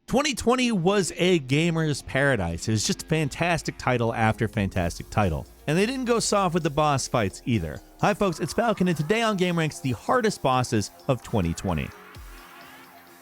2020 was a gamer's paradise. It was just fantastic title after fantastic title. And they didn't go soft with the boss fights either. Hi folks, it's Falcon, and today on gameranx, the hardest bosses of 2020.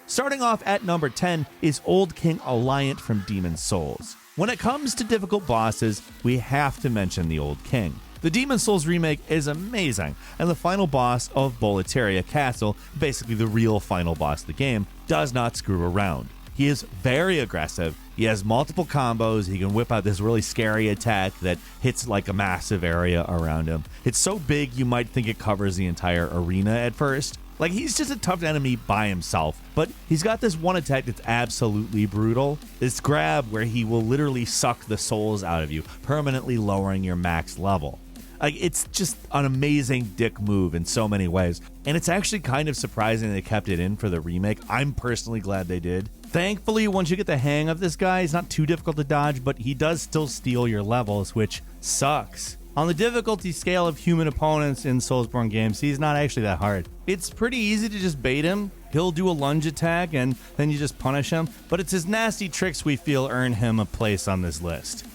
Starting off at number 10 is Old King Alliant from Demon's Souls. When it comes to difficult bosses, we have to mention the Old King. The Demon's Souls remake is amazing, and the final boss of Boletaria Castle, basically the real final boss of the game, does not screw around. He is very aggressive, he has multiple combos, he can whip out this really scary attack that hits like a massive area around him. It's so big you might think it covers the entire arena at first. Like, he's just a tough enemy by himself, but he's got this one attack that's absolutely brutal. This grab where he will literally suck the souls out of you, permanently lowering your max level. Like, it's just an amazing dick move in so many ways, and it's actually kind of surprising they kept it in for the remake. I'm personally glad they did. Thankfully, once you get the hang of this guy, he's not too difficult to dodge, but he does still steal your levels, which sucks. On the difficulty scale of human opponents in Soulsborne games, he's not actually that hard. It's pretty easy to just bait him. He'll do a lunge attack and then you just punish him, but it's his nasty tricks we feel earn him a place on this list.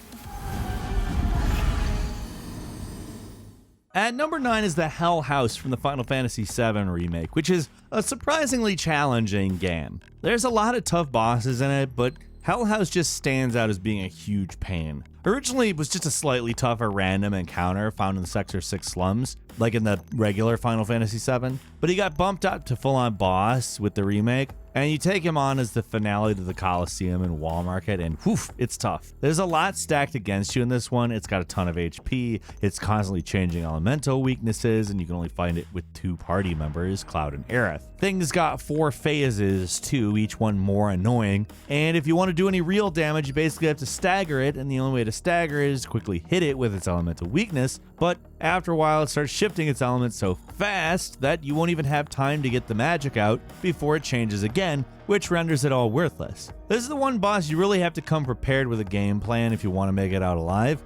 At number 9 is the Hellhouse from the Final Fantasy VII remake, which is a surprisingly challenging game. There's a lot of tough bosses in it, but Hellhouse just stands out as being a huge pain. Originally, it was just a slightly tougher random encounter found in the Sector 6 slums, like in the regular Final Fantasy VII, but he got bumped up to full-on boss with the remake, and you take him on as the finale to the Coliseum and Wall Market, and whoof, it's tough. There's a lot stacked against you in this one. It's got a ton of HP, it's constantly changing elemental weaknesses, and you can only find it with 2 party members, Cloud and Aerith. Things got 4 phases too, each one more annoying, and if you want to do any real damage, you basically have to stagger it, and the only way to stagger it is to quickly hit it with its elemental weakness, but after a while it starts shifting its elements so fast that you won't even have time to get the magic out before it changes again, which renders it all worthless. This is the one boss you really have to come prepared with a game plan if you want to make it out alive.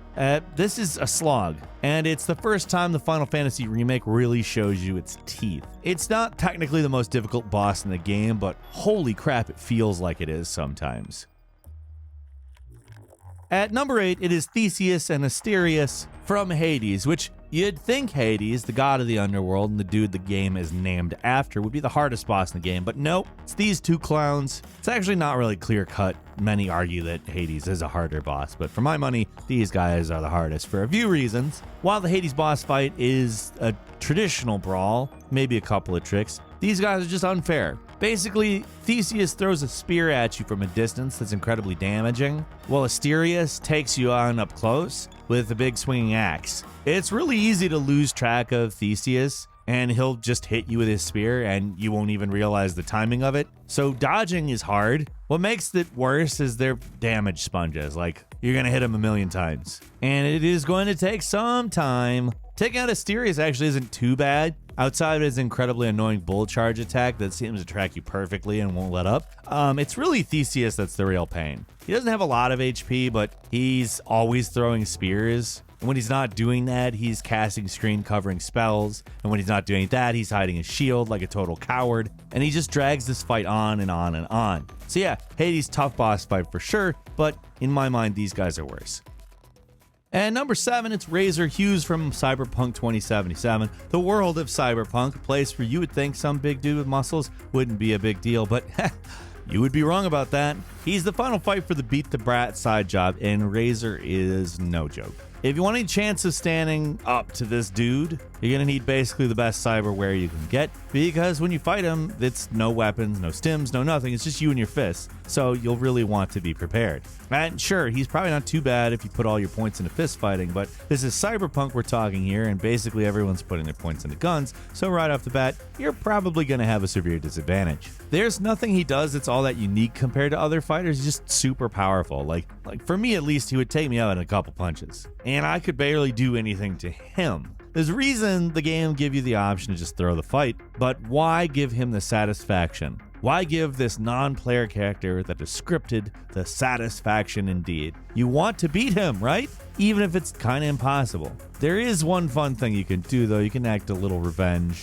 This is a slog, and it's the first time the Final Fantasy remake really shows you its teeth. It's not technically the most difficult boss in the game, but holy crap, it feels like it is sometimes. At number 8, it is Theseus and Asterius from Hades, which you'd think Hades, the god of the underworld and the dude the game is named after, would be the hardest boss in the game, but nope, it's these 2 clowns. It's actually not really clear-cut. Many argue that Hades is a harder boss, but for my money, these guys are the hardest for a few reasons. While the Hades boss fight is a traditional brawl, maybe a couple of tricks, these guys are just unfair. Basically, Theseus throws a spear at you from a distance that's incredibly damaging, while Asterius takes you on up close with a big swinging axe. It's really easy to lose track of Theseus, and he'll just hit you with his spear and you won't even realize the timing of it. So dodging is hard. What makes it worse is they're damage sponges, like you're gonna hit him a million times. And it is going to take some time. Taking out Asterius actually isn't too bad. Outside of his incredibly annoying bull charge attack that seems to track you perfectly and won't let up, it's really Theseus that's the real pain. He doesn't have a lot of HP, but he's always throwing spears. And when he's not doing that, he's casting screen covering spells. And when he's not doing that, he's hiding his shield like a total coward. And he just drags this fight on and on and on. So yeah, Hades' tough boss fight for sure, but in my mind, these guys are worse. And number 7, it's Razor Hughes from Cyberpunk 2077, the world of Cyberpunk, a place where you would think some big dude with muscles wouldn't be a big deal, but you would be wrong about that. He's the final fight for the Beat the Brat side job, and Razor is no joke. If you want any chance of standing up to this dude, you're gonna need basically the best cyberware you can get, because when you fight him, it's no weapons, no stims, no nothing, it's just you and your fists, so you'll really want to be prepared. And sure, he's probably not too bad if you put all your points into fist fighting, but this is Cyberpunk we're talking here, and basically everyone's putting their points into guns, so right off the bat, you're probably gonna have a severe disadvantage. There's nothing he does that's all that unique compared to other fighters, he's just super powerful. Like for me at least, he would take me out in a couple punches. And I could barely do anything to him. There's a reason the game give you the option to just throw the fight, but why give him the satisfaction Why give this non-player character that is scripted the satisfaction indeed? You want to beat him, right? Even if it's kind of impossible. There is one fun thing you can do, though. You can act a little revenge.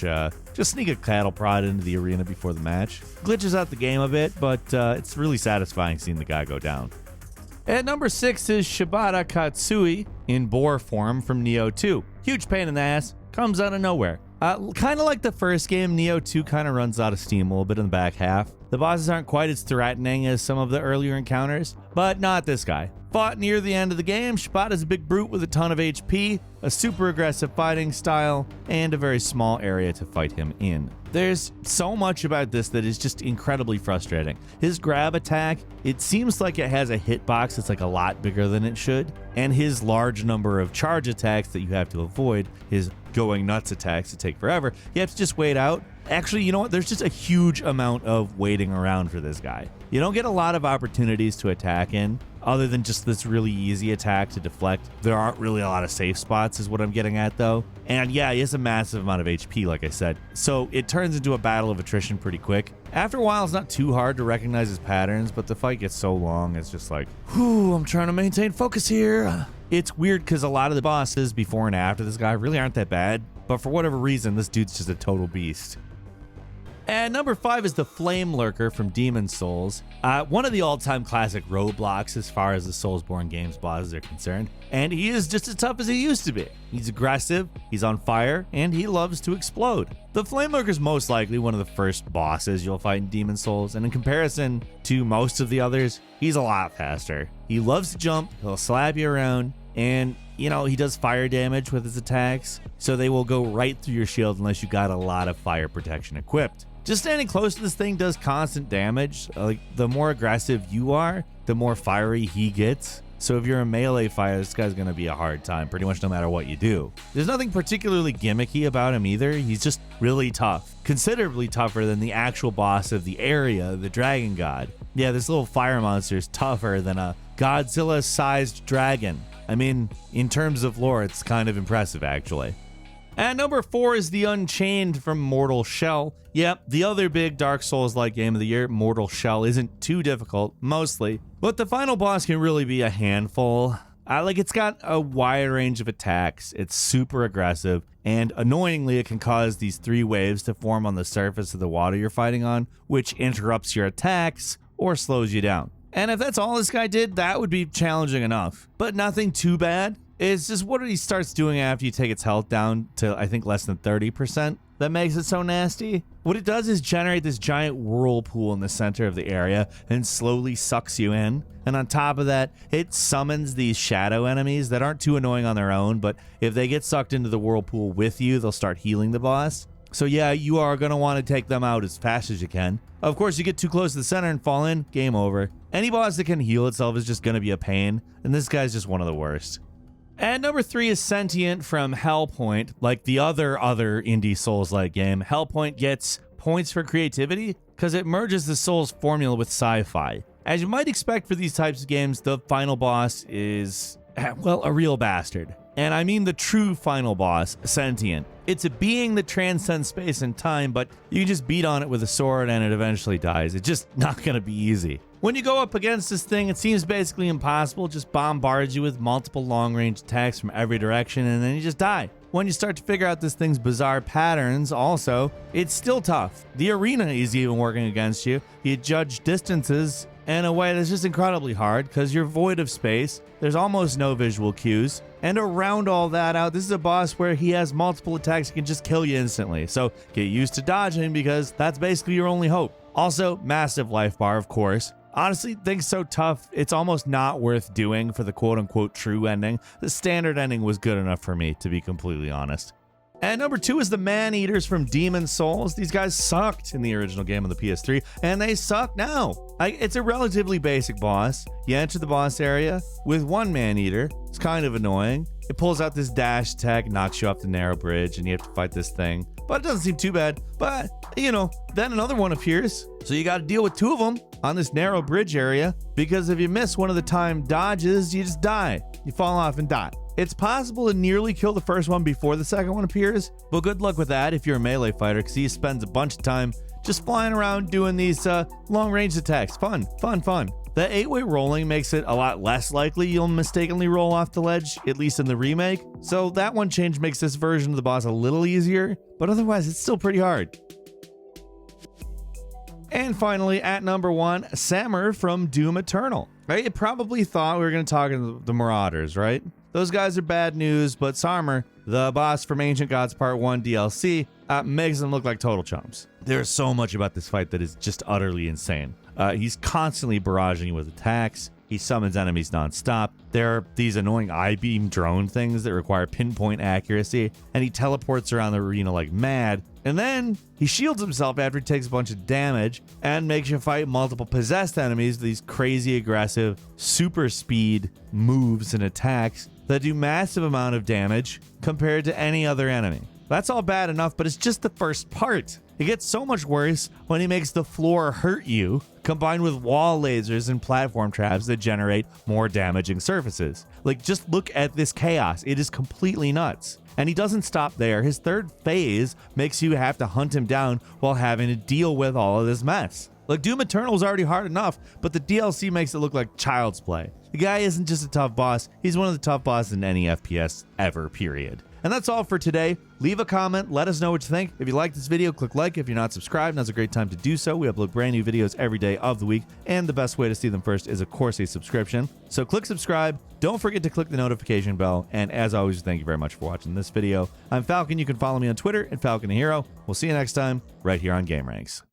Just sneak a cattle prod into the arena before the match. Glitches out the game a bit, but it's really satisfying seeing the guy go down. At number 6 is Shabbata Katsui in boar form from Nioh 2. Huge pain in the ass, comes out of nowhere. Kind of like the first game, Nioh 2 kind of runs out of steam a little bit in the back half. The bosses aren't quite as threatening as some of the earlier encounters, but not this guy. Fought near the end of the game, Shabbata's a big brute with a ton of HP, a super aggressive fighting style, and a very small area to fight him in. There's so much about this that is just incredibly frustrating. His grab attack, it seems like it has a hitbox that's like a lot bigger than it should, and his large number of charge attacks that you have to avoid, his going nuts attacks that take forever, you have to just wait out. Actually, you know what? There's just a huge amount of waiting around for this guy. You don't get a lot of opportunities to attack in, other than just this really easy attack to deflect. There aren't really a lot of safe spots is what I'm getting at, though. And yeah, he has a massive amount of HP, like I said. So it turns into a battle of attrition pretty quick. After a while, it's not too hard to recognize his patterns, but the fight gets so long, it's just like, whew, I'm trying to maintain focus here. It's weird because a lot of the bosses before and after this guy really aren't that bad, but for whatever reason, this dude's just a total beast. And number 5 is the Flamelurker from Demon's Souls. One of the all-time classic roadblocks as far as the Soulsborne games bosses are concerned. And he is just as tough as he used to be. He's aggressive, he's on fire, and he loves to explode. The Flamelurker is most likely one of the first bosses you'll fight in Demon's Souls, and in comparison to most of the others, he's a lot faster. He loves to jump, he'll slap you around, and you know, he does fire damage with his attacks, so they will go right through your shield unless you got a lot of fire protection equipped. Just standing close to this thing does constant damage. Like, the more aggressive you are, the more fiery he gets. So if you're a melee fighter, this guy's gonna be a hard time pretty much no matter what you do. There's nothing particularly gimmicky about him either. He's just really tough. Considerably tougher than the actual boss of the area, the Dragon God. Yeah, this little fire monster is tougher than a Godzilla-sized dragon. I mean, in terms of lore, it's kind of impressive, actually. At number 4 is the Unchained from Mortal Shell. Yep, the other big Dark Souls-like game of the year. Mortal Shell isn't too difficult, mostly, but the final boss can really be a handful. It's got a wide range of attacks, it's super aggressive, and annoyingly it can cause these 3 waves to form on the surface of the water you're fighting on, which interrupts your attacks or slows you down. And if that's all this guy did, that would be challenging enough, but nothing too bad. It's just what he starts doing after you take its health down to, I think, less than 30%. That makes it so nasty. What it does is generate this giant whirlpool in the center of the area and slowly sucks you in. And on top of that, it summons these shadow enemies that aren't too annoying on their own, but if they get sucked into the whirlpool with you, they'll start healing the boss. So yeah, you are going to want to take them out as fast as you can. Of course, you get too close to the center and fall in, game over. Any boss that can heal itself is just going to be a pain, and this guy's just one of the worst. And number 3 is Sentient from Hellpoint. Like the other indie Souls-like game, Hellpoint gets points for creativity because it merges the Souls formula with sci-fi. As you might expect for these types of games, the final boss is, well, a real bastard. And I mean the true final boss, Sentient. It's a being that transcends space and time, but you can just beat on it with a sword and it eventually dies. It's just not going to be easy. When you go up against this thing, it seems basically impossible. It just bombards you with multiple long-range attacks from every direction, and then you just die. When you start to figure out this thing's bizarre patterns, also, it's still tough. The arena is even working against you. You judge distances in a way that's just incredibly hard because you're void of space. There's almost no visual cues. And around all that out, this is a boss where he has multiple attacks that can just kill you instantly. So get used to dodging because that's basically your only hope. Also, massive life bar, of course. Honestly, things so tough, it's almost not worth doing for the quote-unquote true ending. The standard ending was good enough for me, to be completely honest. And number 2 is the Man-Eaters from Demon's Souls. These guys sucked in the original game on the PS3, and they suck now. It's a relatively basic boss. You enter the boss area with one Man-Eater. It's kind of annoying. It pulls out this dash attack, knocks you off the narrow bridge, and you have to fight this thing. But it doesn't seem too bad. But, you know, then another one appears. So you got to deal with 2 of them on this narrow bridge area, because if you miss one of the timed dodges, you just die. You fall off and die. It's possible to nearly kill the first one before the second one appears, but good luck with that if you're a melee fighter, because he spends a bunch of time just flying around doing these long-range attacks. Fun. The 8-way rolling makes it a lot less likely you'll mistakenly roll off the ledge, at least in the remake. So that one change makes this version of the boss a little easier, but otherwise it's still pretty hard. And finally, at number 1, Samur from Doom Eternal. Right? You probably thought we were going to talk to the Marauders, right? Those guys are bad news, but Samur, the boss from Ancient Gods Part 1 DLC, makes them look like total chumps. There's so much about this fight that is just utterly insane. He's constantly barraging you with attacks. He summons enemies nonstop. There are these annoying I-beam drone things that require pinpoint accuracy, and he teleports around the arena like mad. And then he shields himself after he takes a bunch of damage and makes you fight multiple possessed enemies with these crazy aggressive super speed moves and attacks that do massive amount of damage compared to any other enemy. That's all bad enough, but it's just the first part. It gets so much worse when he makes the floor hurt you, combined with wall lasers and platform traps that generate more damaging surfaces. Like, just look at this chaos. It is completely nuts. And he doesn't stop there. His third phase makes you have to hunt him down while having to deal with all of this mess. Like, Doom Eternal is already hard enough, but the DLC makes it look like child's play. The guy isn't just a tough boss, he's one of the tough bosses in any FPS ever, period. And that's all for today. Leave a comment, let us know what you think. If you like this video, click like. If you're not subscribed, now's a great time to do so. We upload brand new videos every day of the week, and the best way to see them first is, of course, a subscription. So click subscribe, don't forget to click the notification bell, and as always, thank you very much for watching this video. I'm Falcon, you can follow me on Twitter at Falcon the Hero. We'll see you next time, right here on gameranx.